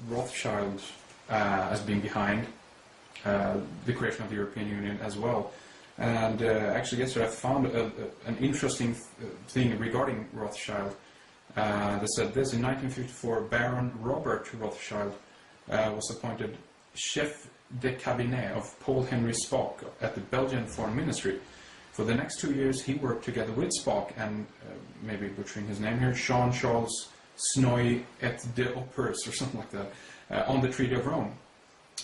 Rothschild as being behind the creation of the European Union as well. And actually yesterday I found an interesting thing regarding Rothschild that said this. In 1954, Baron Robert Rothschild was appointed chef de cabinet of Paul Henry Spaak at the Belgian Foreign Ministry. For the next 2 years, he worked together with Spaak and, maybe butchering his name here, Jean-Charles Snoy et de Oppers, or something like that, on the Treaty of Rome.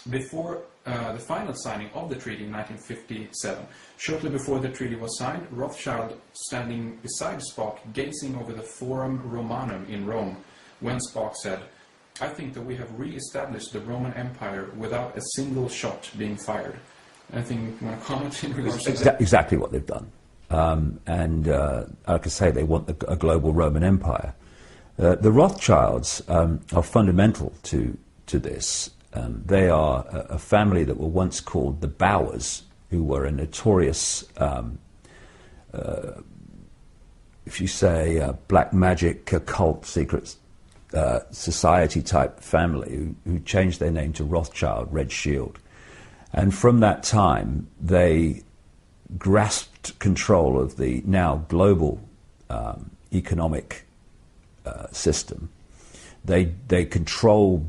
Before the final signing of the treaty in 1957, shortly before the treaty was signed, Rothschild, standing beside Spaak, gazing over the Forum Romanum in Rome, when Spaak said, "I think that we have re-established the Roman Empire without a single shot being fired." Anything you want to comment in regards to that? Exactly what they've done. Like I say, they want a global Roman Empire. The Rothschilds are fundamental to this. They are a family that were once called the Bauъrs, who were a notorious, if you say, black magic, occult, secret society type family, who changed their name to Rothschild, Red Shield. And from that time, they grasped control of the now global economic system. They control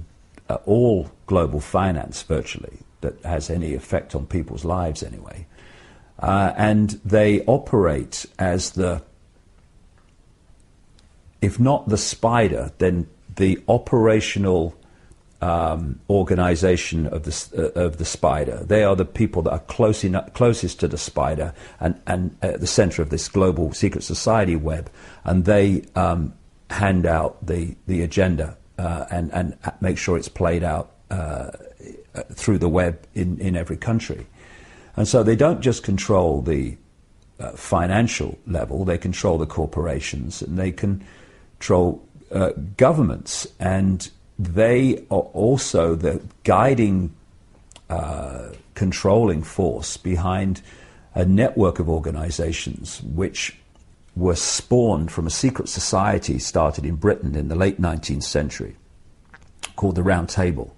all global finance, virtually, that has any effect on people's lives anyway. And they operate as if not the spider, then the operational organization of the spider. They are the people that are closest to the spider and at the center of this global secret society web, and they hand out the agenda and make sure it's played out through the web in every country. And so they don't just control the financial level, they control the corporations, and they control governments, and they are also the guiding, controlling force behind a network of organizations which were spawned from a secret society started in Britain in the late 19th century called the Round Table.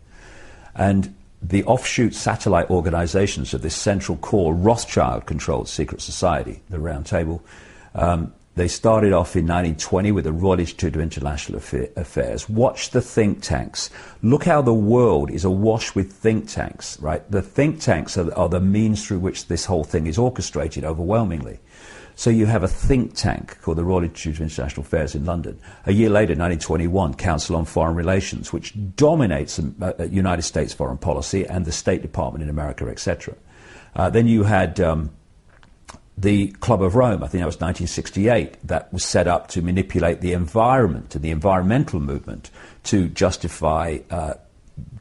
And the offshoot satellite organizations of this central core Rothschild-controlled secret society, the Round Table, they started off in 1920 with the Royal Institute of International Affairs. Watch the think tanks. Look how the world is awash with think tanks, right? The think tanks are the means through which this whole thing is orchestrated overwhelmingly. So you have a think tank called the Royal Institute of International Affairs in London. A year later, 1921, Council on Foreign Relations, which dominates United States foreign policy and the State Department in America, etc. Then you had the Club of Rome, I think that was 1968, that was set up to manipulate the environment and the environmental movement to justify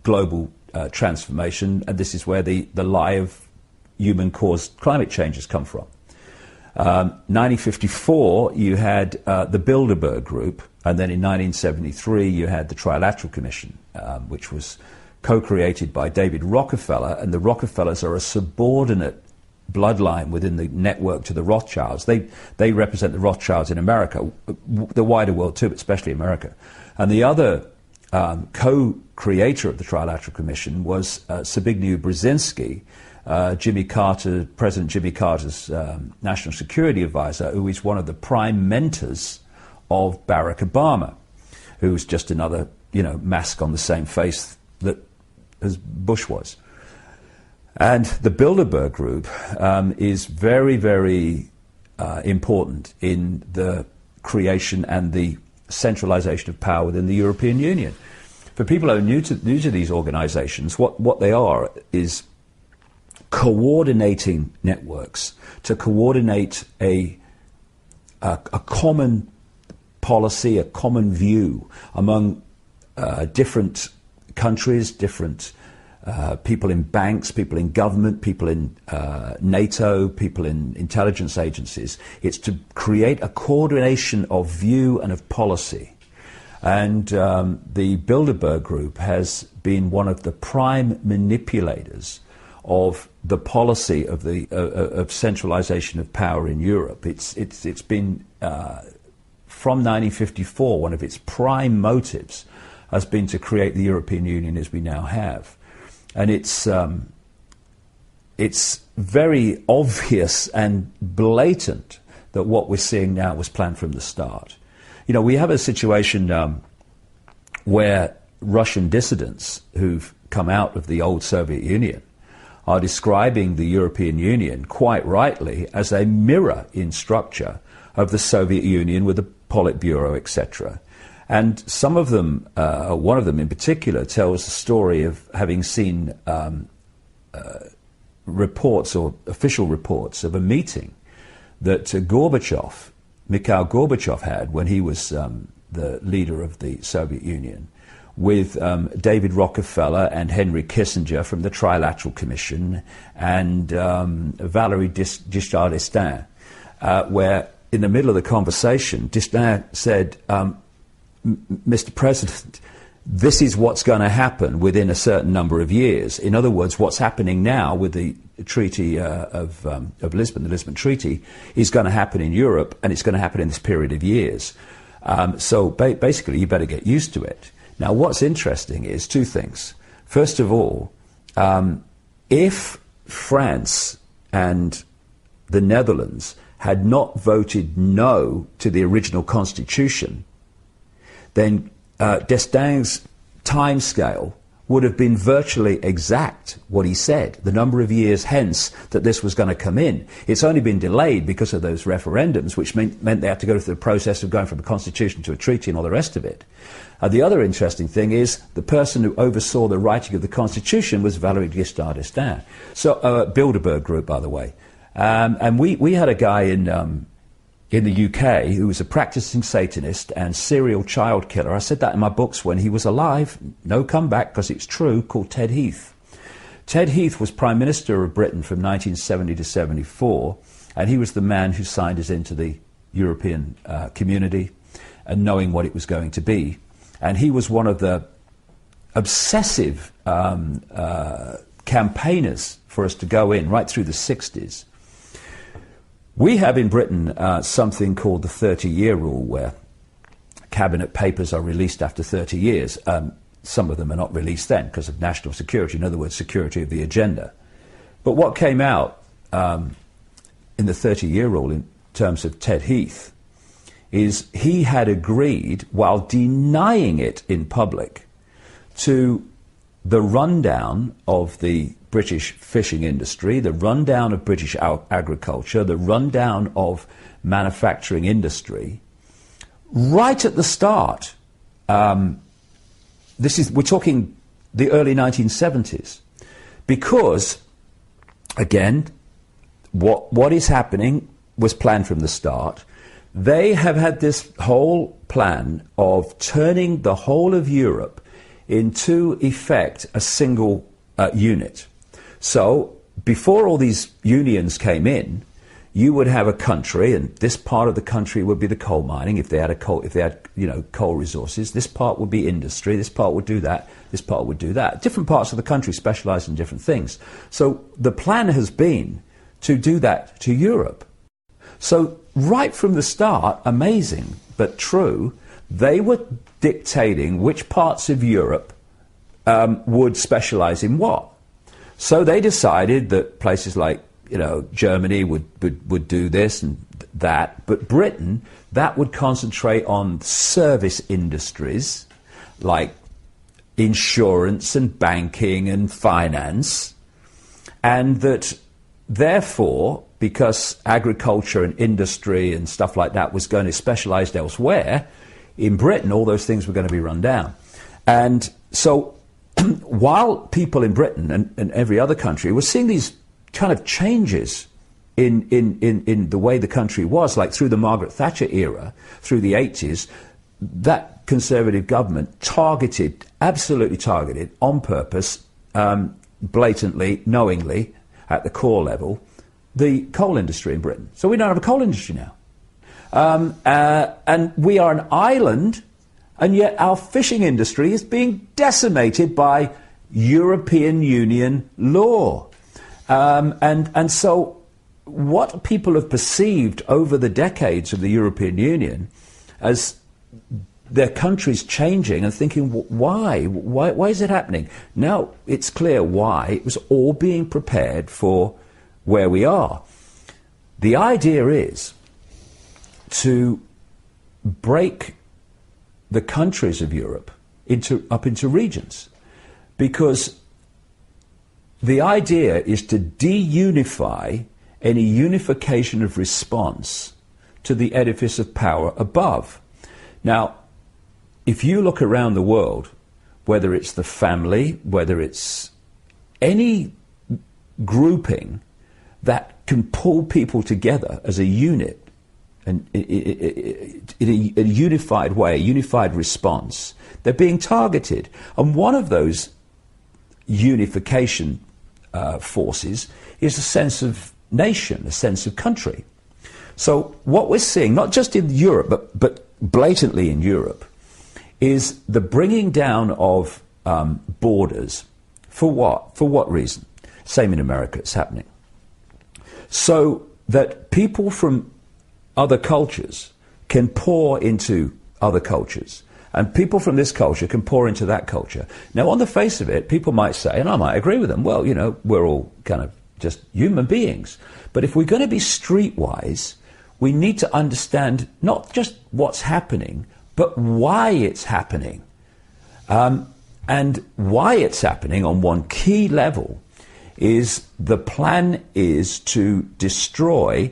global transformation. And this is where the lie of human-caused climate change has come from. 1954, you had the Bilderberg Group, and then in 1973, you had the Trilateral Commission, which was co-created by David Rockefeller, and the Rockefellers are a subordinate bloodline within the network to the Rothschilds. They represent the Rothschilds in America, the wider world too, but especially America. And the other co-creator of the Trilateral Commission was Zbigniew Brzezinski, President Jimmy Carter's national security advisor, who is one of the prime mentors of Barack Obama, who is just another, mask on the same face that as Bush was. And the Bilderberg Group is very, very important in the creation and the centralization of power within the European Union. For people who are new to these organizations, what they are is coordinating networks to coordinate a common policy, a common view among different countries, different people in banks, people in government, people in NATO, people in intelligence agencies. It's to create a coordination of view and of policy. And the Bilderberg Group has been one of the prime manipulators of the policy of of centralization of power in Europe. It's been from 1954 one of its prime motives has been to create the European Union as we now have. And it's very obvious and blatant that what we're seeing now was planned from the start. You know, we have a situation where Russian dissidents who've come out of the old Soviet Union are describing the European Union, quite rightly, as a mirror in structure of the Soviet Union with the Politburo, etc. And some of them, one of them in particular, tells the story of having seen reports or official reports of a meeting that Mikhail Gorbachev had when he was the leader of the Soviet Union, with David Rockefeller and Henry Kissinger from the Trilateral Commission and Valéry Giscard d'Estaing, where in the middle of the conversation, d'Estaing said, Mr. President, this is what's going to happen within a certain number of years. In other words, what's happening now with the Treaty of Lisbon, the Lisbon Treaty, is going to happen in Europe, and it's going to happen in this period of years. So basically, you better get used to it. Now, what's interesting is two things. First of all, if France and the Netherlands had not voted no to the original constitution, then d'Estaing's timescale would have been virtually exact what he said, the number of years hence that this was going to come in. It's only been delayed because of those referendums, which meant they had to go through the process of going from a constitution to a treaty and all the rest of it. The other interesting thing is the person who oversaw the writing of the constitution was Valéry Giscard d'Estaing. So, Bilderberg Group, by the way. And we had a guy in the UK who was a practicing Satanist and serial child killer. I said that in my books when he was alive, no comeback because it's true, called Ted Heath. Ted Heath was Prime Minister of Britain from 1970 to 74, and he was the man who signed us into the European community and knowing what it was going to be. And he was one of the obsessive campaigners for us to go in right through the 60s. We have in Britain something called the 30-year rule, where cabinet papers are released after 30 years. Some of them are not released then because of national security, in other words, security of the agenda. But what came out in the 30-year rule in terms of Ted Heath is he had agreed, while denying it in public, to the rundown of the British fishing industry, the rundown of British agriculture, the rundown of manufacturing industry, right at the start. We're talking the early 1970s, because, again, what is happening was planned from the start. They have had this whole plan of turning the whole of Europe into effect a single unit. So before all these unions came in, you would have a country, and this part of the country would be the coal mining if they had coal resources. This part would be industry. This part would do that. This part would do that. Different parts of the country specialise in different things. So the plan has been to do that to Europe. So right from the start, amazing but true, they were dictating which parts of Europe would specialise in what. So they decided that places like, Germany would do this and that, but Britain, that would concentrate on service industries like insurance and banking and finance, and that therefore, because agriculture and industry and stuff like that was going to specialise elsewhere, in Britain all those things were going to be run down. And so while people in Britain and every other country were seeing these kind of changes in the way the country was, like through the Margaret Thatcher era, through the 80s, that Conservative government absolutely targeted, on purpose, blatantly, knowingly, at the core level, the coal industry in Britain. So we don't have a coal industry now. And we are an island, and yet our fishing industry is being decimated by European Union law. And so what people have perceived over the decades of the European Union as their countries changing and thinking, why is it happening? Now it's clear why. It was all being prepared for where we are. The idea is to break the countries of Europe up into regions, because the idea is to de-unify any unification of response to the edifice of power above. Now, if you look around the world, whether it's the family, whether it's any grouping that can pull people together as a unit, and in a unified way, a unified response, they're being targeted. And one of those unification forces is a sense of nation, a sense of country. So what we're seeing, not just in Europe, but blatantly in Europe, is the bringing down of borders. For what? For what reason? Same in America, it's happening. So that people from other cultures can pour into other cultures, and people from this culture can pour into that culture. Now, on the face of it, people might say, and I might agree with them, well, you know, we're all kind of just human beings. But if we're going to be streetwise, we need to understand not just what's happening, but why it's happening. And why it's happening on one key level is the plan is to destroy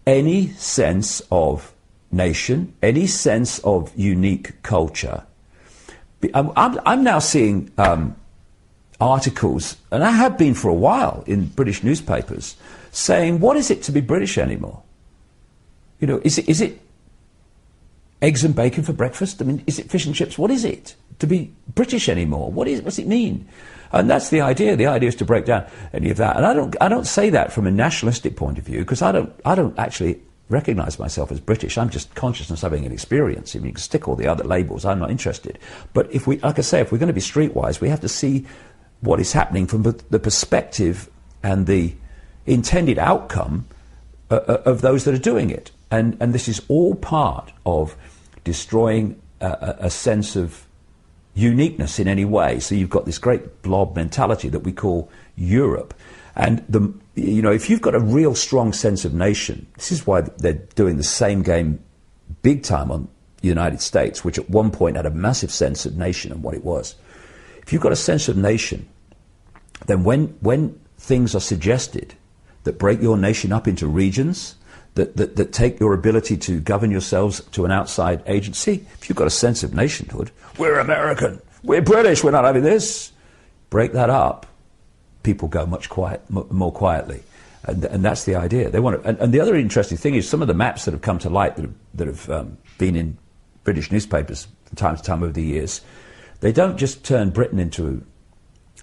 any sense of nation, any sense of unique culture. I'm now seeing articles, and I have been for a while in British newspapers, saying, what is it to be British anymore? You know, is it eggs and bacon for breakfast? I mean, is it fish and chips? What is it to be British anymore? What's it mean? And that's the idea. The idea is to break down any of that. And I don't say that from a nationalistic point of view, because I don't actually recognise myself as British. I'm just consciousness having an experience. I mean, you can stick all the other labels. I'm not interested. But if we, like I say, if we're going to be streetwise, we have to see what is happening from the perspective and the intended outcome of those that are doing it. And this is all part of destroying a sense of uniqueness in any way. So you've got this great blob mentality that we call Europe. And, if you've got a real strong sense of nation, this is why they're doing the same game big time on the United States, which at one point had a massive sense of nation and what it was. If you've got a sense of nation, then when things are suggested that break your nation up into regions, that take your ability to govern yourselves to an outside agency, if you've got a sense of nationhood, we're American, we're British, we're not having this, break that up, people go much more quietly. And that's the idea. They want to, and the other interesting thing is some of the maps that have come to light that have been in British newspapers from time to time over the years, they don't just turn Britain into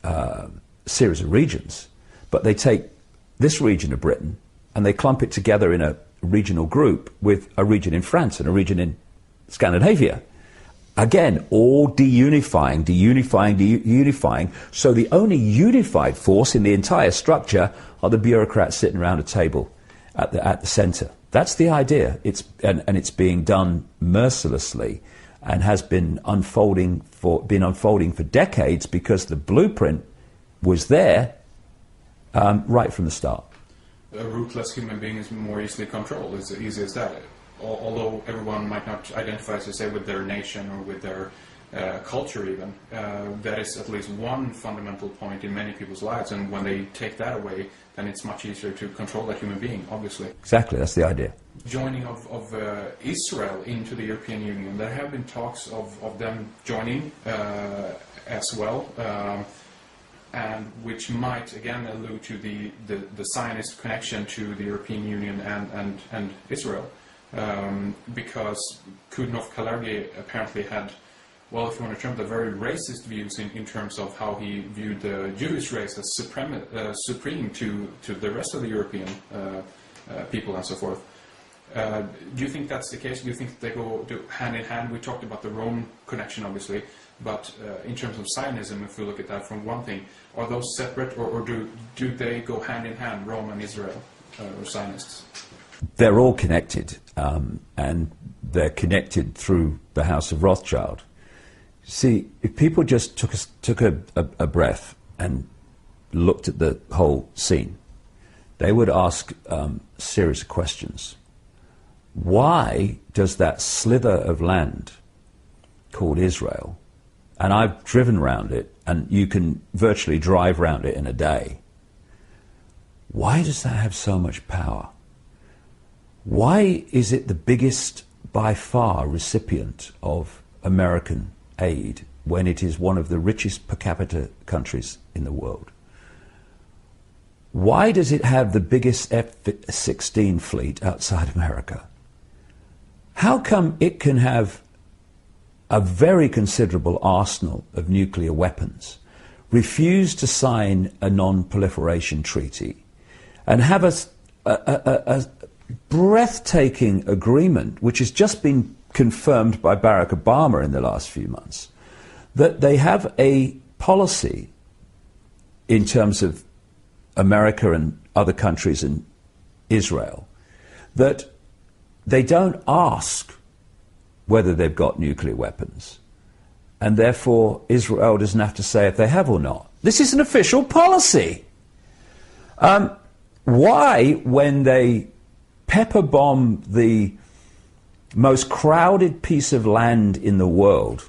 a series of regions, but they take this region of Britain and they clump it together in a regional group with a region in France and a region in Scandinavia. Again, all deunifying. So the only unified force in the entire structure are the bureaucrats sitting around a table at the centre. That's the idea. And it's being done mercilessly and has been unfolding for decades, because the blueprint was there right from the start. A ruthless human being is more easily controlled. It's as easy as that. Although everyone might not identify, as you say, with their nation or with their culture even, that is at least one fundamental point in many people's lives, and when they take that away, then it's much easier to control that human being, obviously. Exactly, that's the idea. Joining of Israel into the European Union, there have been talks of them joining as well, and which might again allude to the Zionist connection to the European Union and Israel. Because Kudnov-Kalergi apparently had, well, if you want to term, the very racist views in terms of how he viewed the Jewish race as supreme to the rest of the European people and so forth. Do you think that's the case? Do you think they go hand in hand? We talked about the Rome connection, obviously, but in terms of Zionism, if we look at that from one thing, are those separate, or do they go hand in hand, Rome and Israel, or Zionists? they're all connected, and they're connected through the House of Rothschild. See, if people just took a breath and looked at the whole scene, they would ask a series of questions. Why does that slither of land called Israel, and I've driven around it, and you can virtually drive around it in a day, why does that have so much power? Why is it the biggest, by far, recipient of American aid when it is one of the richest per capita countries in the world? Why does it have the biggest F-16 fleet outside America? How come it can have a very considerable arsenal of nuclear weapons, refuse to sign a non-proliferation treaty, and have a breathtaking agreement, which has just been confirmed by Barack Obama in the last few months, that they have a policy in terms of America and other countries and Israel, that they don't ask whether they've got nuclear weapons, and therefore Israel doesn't have to say if they have or not. This is an official policy. Why, when they pepper bomb the most crowded piece of land in the world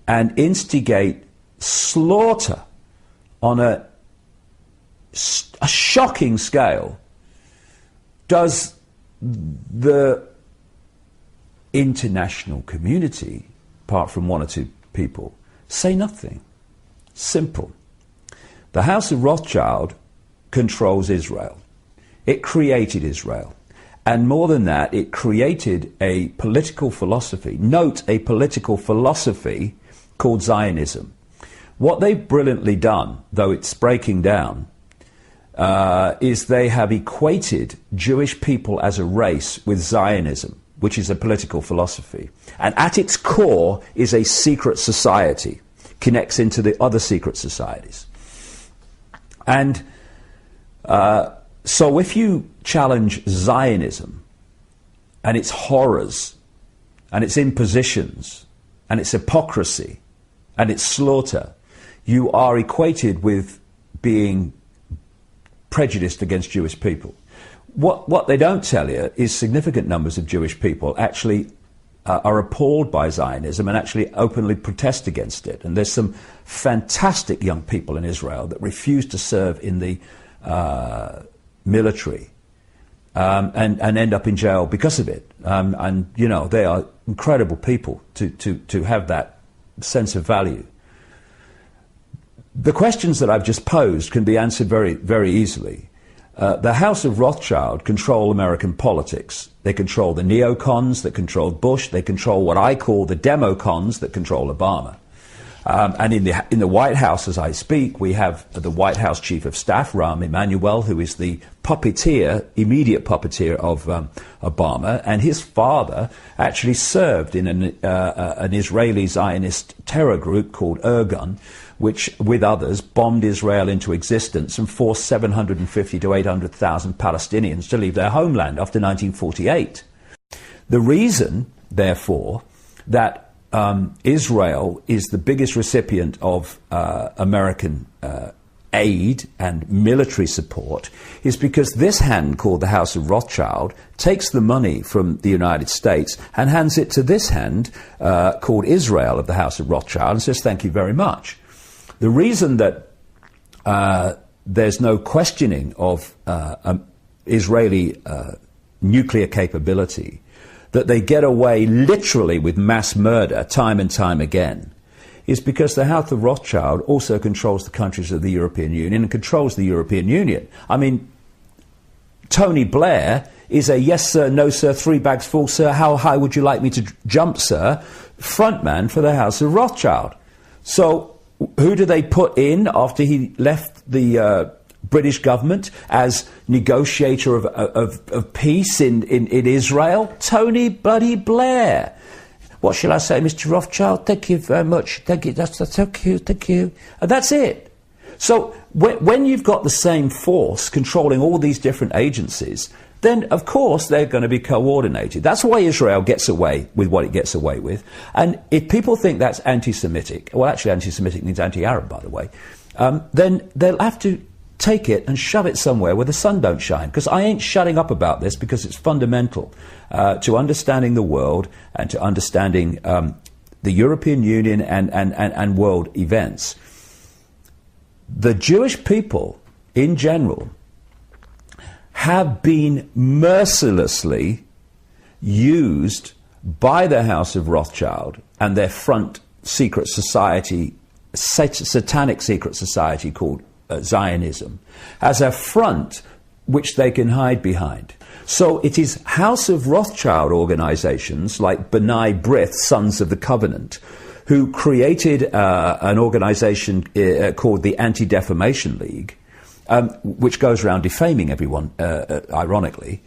and instigate slaughter on a shocking scale, does the international community, apart from one or two people, say nothing? Simple. The House of Rothschild controls Israel. It created Israel. And more than that, it created a political philosophy. Note, a political philosophy called Zionism. What they've brilliantly done, though it's breaking down, is they have equated Jewish people as a race with Zionism, which is a political philosophy. And at its core is a secret society, connects into the other secret societies. And so if you challenge Zionism and its horrors and its impositions and its hypocrisy and its slaughter, you are equated with being prejudiced against Jewish people. What they don't tell you is significant numbers of Jewish people actually are appalled by Zionism and actually openly protest against it. And there's some fantastic young people in Israel that refuse to serve in the military and end up in jail because of it. And, you know, they are incredible people to have that sense of value. The questions that I've just posed can be answered very, very easily. The House of Rothschild control American politics. They control the neocons that controlled Bush. They control what I call the democons that control Obama. And in the White House, as I speak, we have the White House Chief of Staff, Rahm Emanuel, who is the puppeteer, immediate puppeteer of Obama, and his father actually served in an Israeli Zionist terror group called Irgun, which, with others, bombed Israel into existence and forced 750 to 800,000 Palestinians to leave their homeland after 1948. The reason, therefore, that Israel is the biggest recipient of American aid and military support is because this hand, called the House of Rothschild, takes the money from the United States and hands it to this hand, called Israel, of the House of Rothschild, and says, thank you very much. The reason that there's no questioning of Israeli nuclear capability, that they get away literally with mass murder time and time again, is because the House of Rothschild also controls the countries of the European Union and controls the European Union. I mean, Tony Blair is a yes sir, no sir, 3 bags full sir, how high would you like me to jump sir, frontman for the House of Rothschild. So who do they put in after he left the British government as negotiator of peace in Israel? Tony bloody Blair. What shall I say, Mr. Rothschild? Thank you very much. Thank you. That's thank you. Thank you. And that's it. So when you've got the same force controlling all these different agencies, then of course they're going to be coordinated. That's why Israel gets away with what it gets away with. And if people think that's anti-Semitic, well, actually anti-Semitic means anti-Arab, by the way, then they'll have to take it and shove it somewhere where the sun don't shine. Because I ain't shutting up about this, because it's fundamental to understanding the world and to understanding the European Union and world events. The Jewish people, in general, have been mercilessly used by the House of Rothschild and their front secret society, satanic secret society called Zionism, as a front which they can hide behind. So it is House of Rothschild organizations like B'nai B'rith, Sons of the Covenant, who created an organization called the Anti-Defamation League, which goes around defaming everyone, ironically,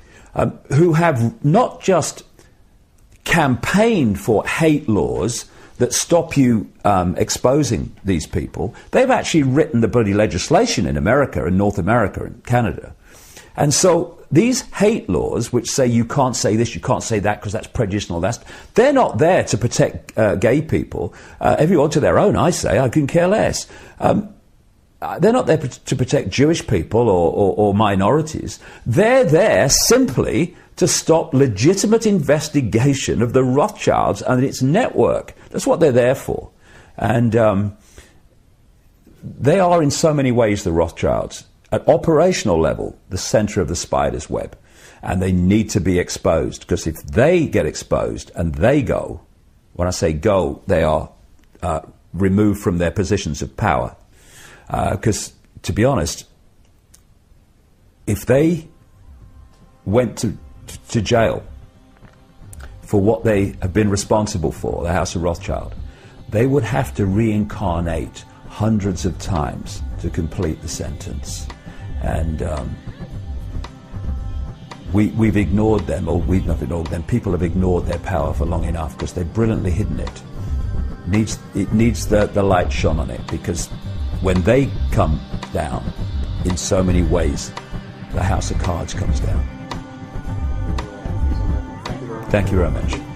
who have not just campaigned for hate laws that stop you exposing these people, they've actually written the bloody legislation in America and North America and Canada. And so these hate laws, which say you can't say this, you can't say that because that's prejudice and all that, they're not there to protect gay people. Everyone to their own, I say. I couldn't care less. They're not there to protect Jewish people or minorities. They're there simply to stop legitimate investigation of the Rothschilds and its network. That's what they're there for. And they are in so many ways, the Rothschilds, at operational level, the center of the spider's web. And they need to be exposed, because if they get exposed and they go, when I say go, they are removed from their positions of power. Because, to be honest, if they went to jail for what they have been responsible for, the House of Rothschild, they would have to reincarnate hundreds of times to complete the sentence. And we've ignored them, or we've not ignored them, people have ignored their power for long enough because they've brilliantly hidden it. It needs the light shone on it, because when they come down, in so many ways, the House of Cards comes down. Thank you very much.